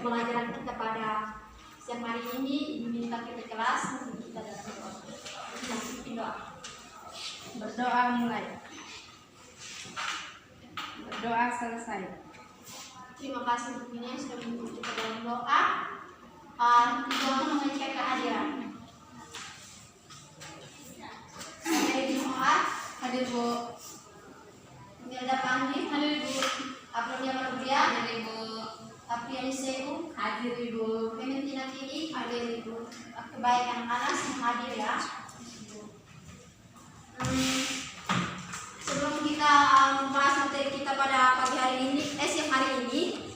pembelajaran kita pada siang hari ini diminta kita kelas untuk kita dalam doa. Berdoa mulai. Berdoa selesai. Terima kasih untuk ini yang sudah mengikuti kita dalam doa. Doa mengecek kehadiran. Hadir di Jumat, Hadir Bu. ini ada Pandi, Hadir Bu. Aprilia Manudia, Hadir Bu. Apriani Seku, Hadir Ibu. Clementina Kini, hadir Ibu. Baik anak-anak semua hadir ya. Sebelum kita membahas materi kita pada pagi hari ini, siang hari ini,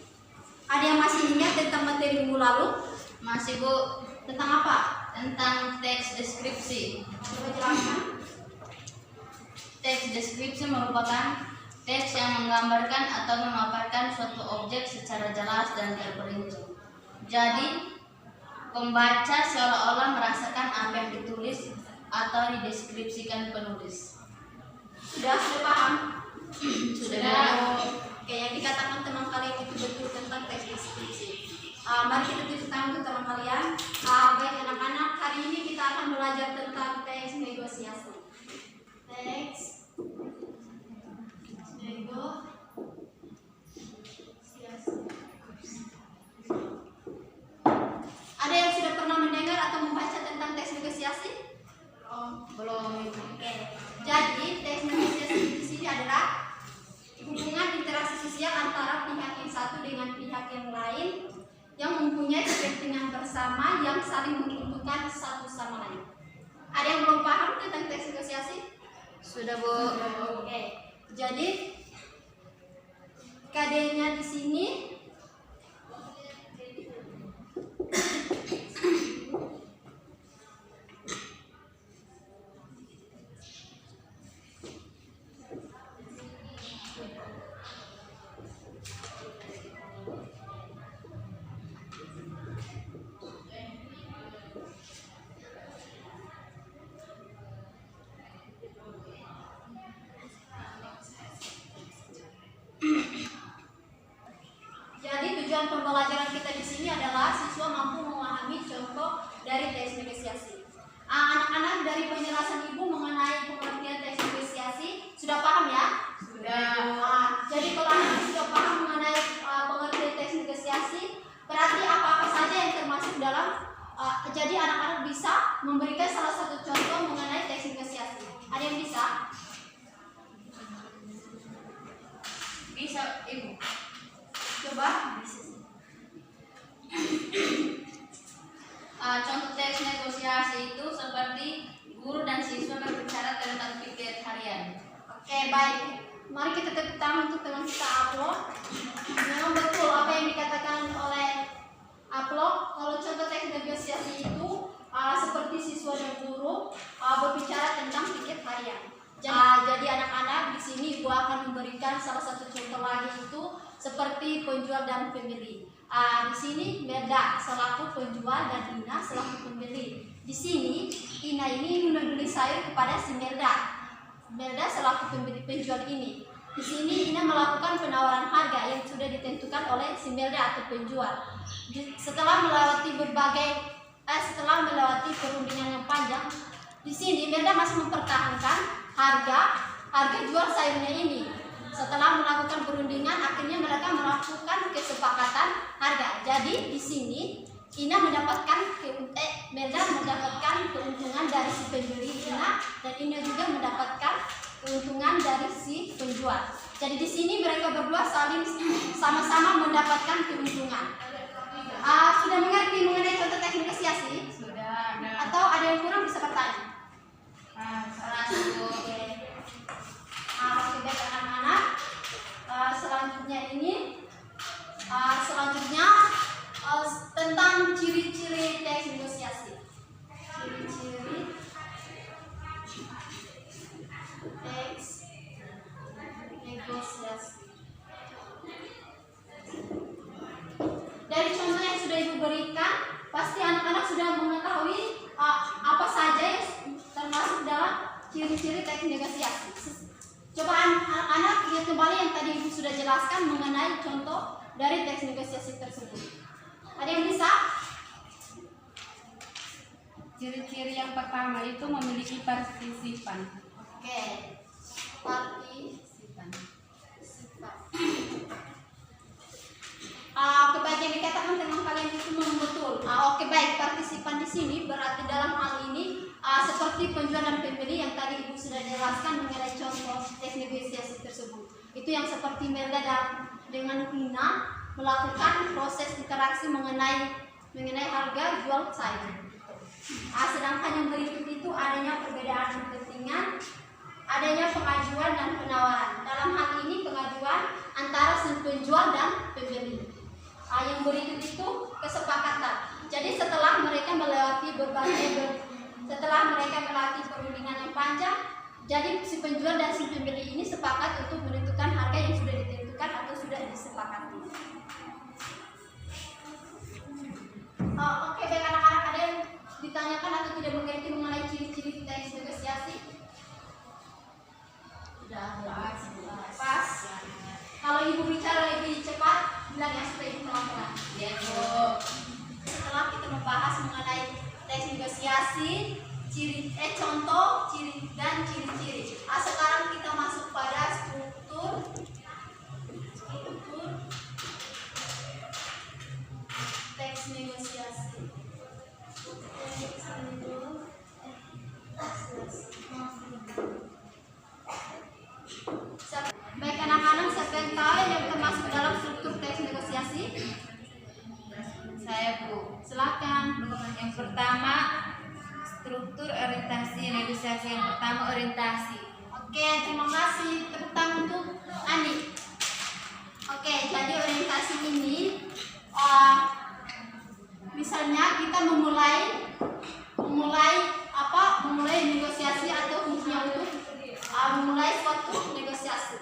ada yang masih ingat tentang materi minggu lalu? Masih Bu. Tentang apa? Tentang teks deskripsi. Coba jelaskan. Teks deskripsi merupakan teks yang menggambarkan atau memaparkan suatu objek secara jelas dan terperinci. Jadi, pembaca seolah-olah merasakan apa yang ditulis atau dideskripsikan penulis. Sudah paham? Sudah. Oke, yang dikatakan teman kalian itu betul tentang teks deskripsi. Mari kita tepuk tangan untuk teman kalian. Baik anak-anak, hari ini kita akan belajar tentang teks negosiasi. Teks negosiasi. Ada yang sudah pernah mendengar atau membaca tentang teks negosiasi? Belum. Oke. Jadi teks negosiasi di sini adalah hubungan interaksi sosial antara pihak yang satu dengan pihak yang lain yang mempunyai kepentingan bersama yang saling menguntungkan satu sama lain. Ada yang belum paham tentang teks negosiasi? Sudah Bu. Oke. Jadi KD-nya di sini tujuan pembelajaran kita di sini adalah siswa mampu memahami contoh dari teks negosiasi. Anak-anak dari penjelasan Ibu mengenai pengertian teks negosiasi sudah paham ya? Sudah. Jadi kalau anak sudah paham mengenai pengertian teks negosiasi, berarti apa-apa saja yang termasuk dalam. Jadi anak-anak bisa memberikan salah satu contoh mengenai teks negosiasi. Ada yang bisa? Bisa Ibu. Coba. Contoh teks negosiasi itu seperti guru dan siswa berbicara tentang piket harian. Oke, baik. Mari kita tepuk tangan untuk teman kita upload. Memang betul apa yang dikatakan oleh upload. Kalau contoh teks negosiasi itu seperti siswa dan guru berbicara tentang piket harian. Jadi anak-anak di sini Ibu akan memberikan salah satu contoh lagi itu seperti penjual dan pembeli. Di sini Merda selaku penjual dan Ina selaku pembeli. Di sini Ina ini membeli sayur kepada si Merda. Merda selaku penjual ini. Di sini Ina melakukan penawaran harga yang sudah ditentukan oleh si Merda atau penjual. Setelah melewati perundingan yang panjang, di sini Merda masih mempertahankan harga jual sayurnya ini. Setelah melakukan perundingan, akhirnya mereka melakukan kesepakatan harga. Jadi di sini Merda mendapatkan keuntungan dari si pembeli Ina dan Ina juga mendapatkan keuntungan dari si penjual. Jadi di sini mereka berdua saling sama-sama mendapatkan keuntungan. Sudah mengerti mengenai contoh teks negosiasi? Sudah. Atau ada yang kurang bisa bertanya? Oke. Baik anak-anak. Selanjutnya tentang ciri-ciri teks negosiasi. Ciri-ciri teks negosiasi. Dari contoh yang sudah Ibu berikan, pasti anak-anak sudah mengetahui apa saja yang termasuk dalam ciri-ciri teks negosiasi. Coba anak-anak lihat kembali yang tadi Ibu sudah jelaskan mengenai contoh dari teks negosiasi tersebut. Ada yang bisa? Ciri-ciri yang pertama itu memiliki partisipan. Oke. Partisipan. Oke, baik, yang dikatakan teman kalian itu memang betul. Oke, baik, partisipan di sini berarti dalam hal ini seperti penjual dan pembeli yang tadi Ibu sudah jelaskan mengenai contoh teks negosiasi tersebut. Itu yang seperti Melda dengan Nina melakukan proses interaksi mengenai harga jual saja. Sedangkan yang berikut itu adanya perbedaan kepentingan, adanya pengajuan dan penawaran. Dalam hal ini pengajuan antara si penjual dan pembeli. Yang berikut itu kesepakatan. Jadi setelah mereka melewati perundingan yang panjang, jadi si penjual dan si pembeli ini sepakat untuk menentukan harga yang sudah ditentukan atau sudah disepakati. Oke, baik anak-anak, ada yang ditanyakan atau tidak mengerti mengenai ciri-ciri teks negosiasi? Sudah pas. Kalau Ibu bicara lebih cepat, bilang ya supaya Ibu pelan-pelan. Ya, Bu. Setelah kita membahas mengenai teks negosiasi, contoh, ciri dan ciri-ciri. Sekarang kita masuk pada struktur teks negosiasi. Baik anak-anak, siapa yang tahu yang termasuk dalam struktur teks negosiasi? Saya, Bu. Silakan. Yang pertama, struktur orientasi negosiasi. Yang pertama, orientasi. Oke, terima kasih. Tepuk tangan untuk Andi. Oke, jadi orientasi ini misalnya kita memulai negosiasi atau fungsinya untuk memulai suatu negosiasi.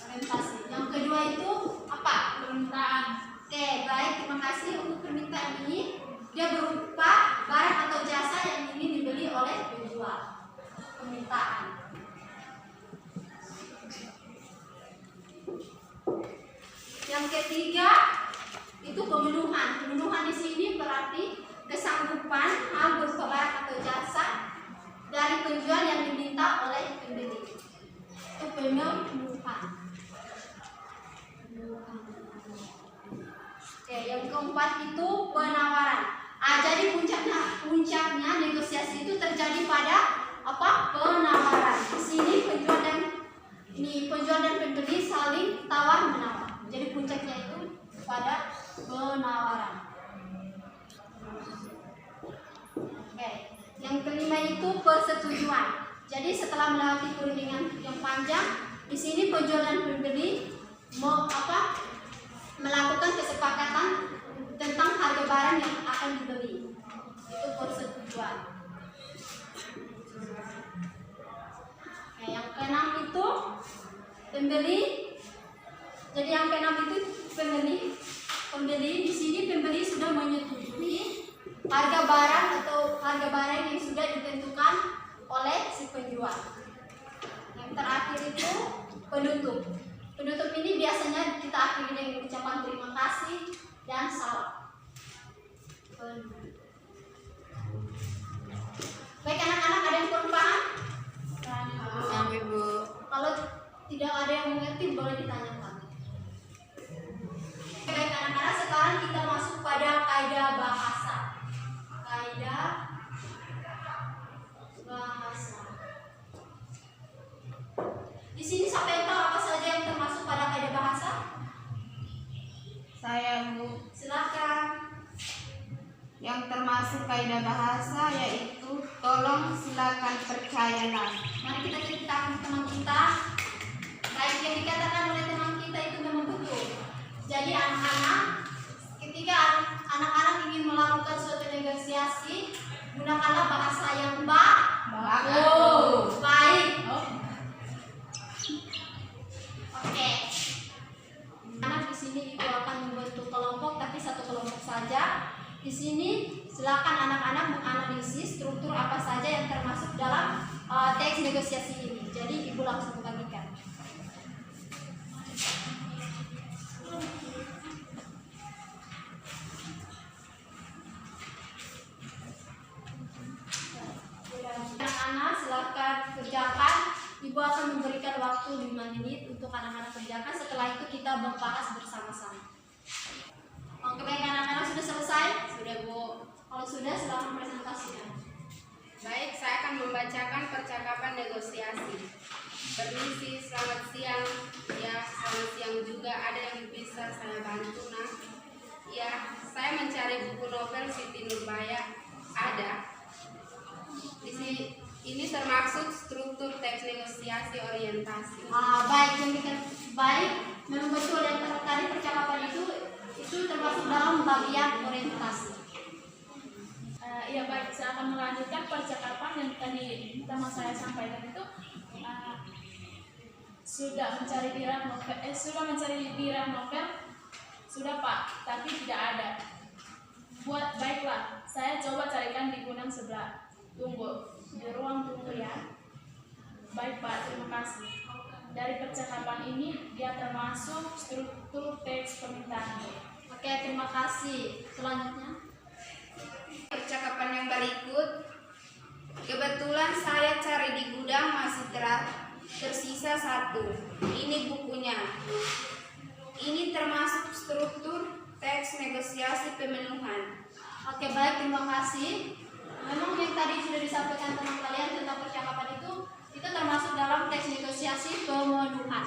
Orientasi. Yang kedua itu apa? Permintaan. Oke, baik, terima kasih. Untuk permintaan ini dia berupa barang atau jasa yang ingin dibeli oleh penjual. Permintaan. Yang ketiga itu pemenuhan. Pemenuhan di sini berarti kesanggupan hal berupa barang atau jasa dari penjual yang diminta oleh pembeli. Itu pemenuhan. Oke, yang keempat itu penawaran. Jadi puncaknya negosiasi itu terjadi pada apa? Penawaran. Di sini penjual dan pembeli saling tawar menawar. Jadi puncaknya itu pada penawaran. Oke, yang kelima itu persetujuan. Jadi setelah melewati perundingan yang panjang, di sini penjual dan pembeli melakukan kesepakatan tentang harga barang yang akan dibeli. Itu persetujuan. Oke, yang keenam itu pembeli. Jadi yang keenam itu pembeli. Di sini pembeli sudah menyetujui harga barang yang sudah ditentukan oleh si penjual. Yang terakhir itu penutup. Penutup ini biasanya kita akhiri dengan ucapan terima kasih dan salam. Baik anak-anak, ada yang kurang paham? Yang Ibu. Kalau tidak ada yang mengerti boleh ditanyakan. Baik anak-anak, sekarang kita masuk pada kaidah bahasa. Kaidah bahasa. Di sini siapa yang tahu apa saja yang termasuk pada kaidah bahasa? Saya, Bu. Silakan. Yang termasuk kaidah bahasa yaitu tolong, silakan, percayalah. Mari kita ceritakan teman kita. Baik yang dikatakan oleh teman kita itu memang betul. Jadi anak-anak, ketika anak-anak ingin melakukan suatu negosiasi, gunakanlah bahasa yang baik. Oke. Anak di sini Ibu akan membentuk kelompok, tapi satu kelompok saja. Di sini silakan anak-anak menganalisis struktur apa saja yang termasuk dalam teks negosiasi ini. Jadi Ibu langsung bagikan. kita membahas bersama-sama. Oke, baik anak-anak, sudah selesai? Sudah, Bu. Kalau sudah, silakan presentasikan. Baik, saya akan membacakan percakapan negosiasi. Permisi, selamat siang. Ya, selamat siang juga. Ada yang bisa saya bantu, nak? Ya, saya mencari buku novel Siti Nurbaya. Ada. Di sini ini termasuk struktur teks negosiasi orientasi. Baik, demikian baik. Memang betul yang tadi percakapan itu termasuk dalam bagian orientasi. Ya baik, saya akan melanjutkan percakapan yang tadi pertama saya sampaikan itu. Sudah mencari dirah novel, sudah Pak, tapi tidak ada. Baiklah, saya coba carikan di gudang sebelah. Tunggu di ruang tunggu ya. Baik Pak, terima kasih. Dari percakapan ini dia termasuk struktur teks permintaan. Oke, terima kasih. Selanjutnya. Percakapan yang berikut. Kebetulan saya cari di gudang masih tersisa satu. Ini bukunya. Ini termasuk struktur teks negosiasi pemenuhan. Oke, baik, terima kasih. Memang yang tadi sudah disampaikan teman kalian tentang percakapan itu termasuk dalam teks negosiasi pemenuhan.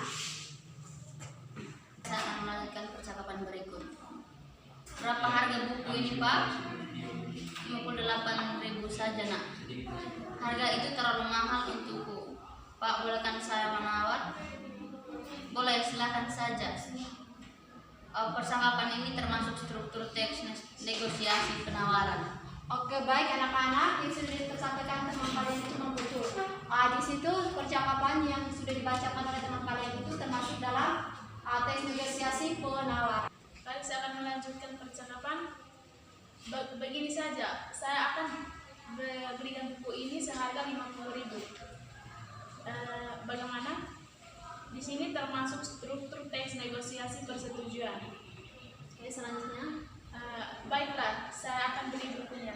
Saya akan melanjutkan percakapan berikut. Berapa harga buku ini, Pak? 58.000 saja, nak. Harga itu terlalu mahal untukku. Pak, bolehkan saya menawar? Boleh, silakan saja. Percakapan ini termasuk struktur teks negosiasi penawaran. Oke, baik anak-anak, yang sudah disampaikan teman kalian itu memang betul. Di situ percakapan yang sudah dibacakan oleh teman kalian itu termasuk dalam teks negosiasi penawaran. Baik, saya akan melanjutkan percakapan. Begini saja, saya akan belikan buku ini seharga 50.000. Bagaimana? Di sini termasuk struktur teks negosiasi persetujuan. Oke, selanjutnya. Baiklah, saya akan beli bukunya.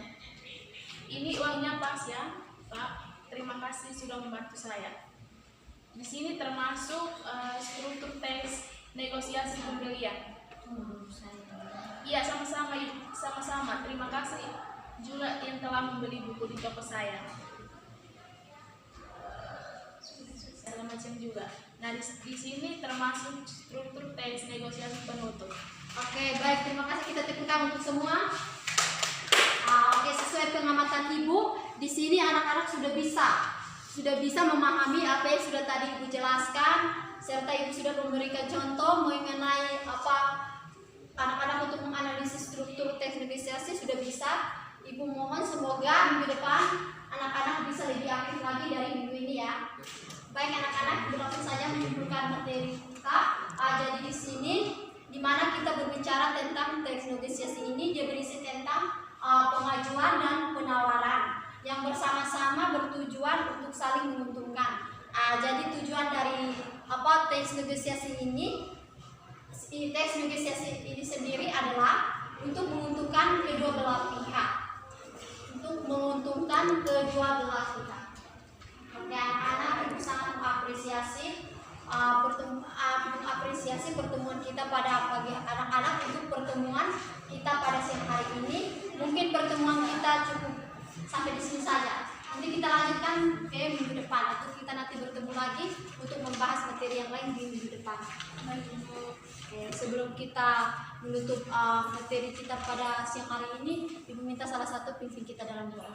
Ini uangnya pas ya, Pak. Terima kasih sudah membantu saya. Di sini termasuk struktur teks negosiasi pembelian. Iya, sama-sama. Terima kasih juga yang telah membeli buku di toko saya. Segala macam juga. Nah, di sini termasuk struktur teks negosiasi penutup. Oke, baik, terima kasih, kita tepukkan untuk semua. Oke, sesuai pengamatan Ibu, di sini anak-anak sudah bisa memahami apa yang sudah tadi Ibu jelaskan, serta Ibu sudah memberikan contoh mengenai apa anak-anak untuk menganalisis struktur teks negosiasi sudah bisa. Ibu mohon semoga minggu depan anak-anak bisa lebih aktif lagi dari minggu ini ya. Baik anak-anak, langsung saja menyimpulkan materi kita. Jadi di sini di mana kita berbicara tentang teks negosiasi ini, dia berisi tentang pengajuan dan penawaran yang bersama-sama bertujuan untuk saling menguntungkan. Jadi tujuan dari teks negosiasi ini sendiri adalah untuk menguntungkan kedua belah pihak. Oke, anak-anak sangat mengapresiasi pertemuan kita pada pagi anak-anak untuk pertemuan kita pada siang hari ini. Mungkin pertemuan kita cukup sampai di sini saja. Nanti kita lanjutkan ke minggu depan atau kita nanti bertemu lagi untuk membahas materi yang lain di minggu depan. Oke, sebelum kita menutup materi kita pada siang hari ini, Ibu minta salah satu pimpin kita dalam doa.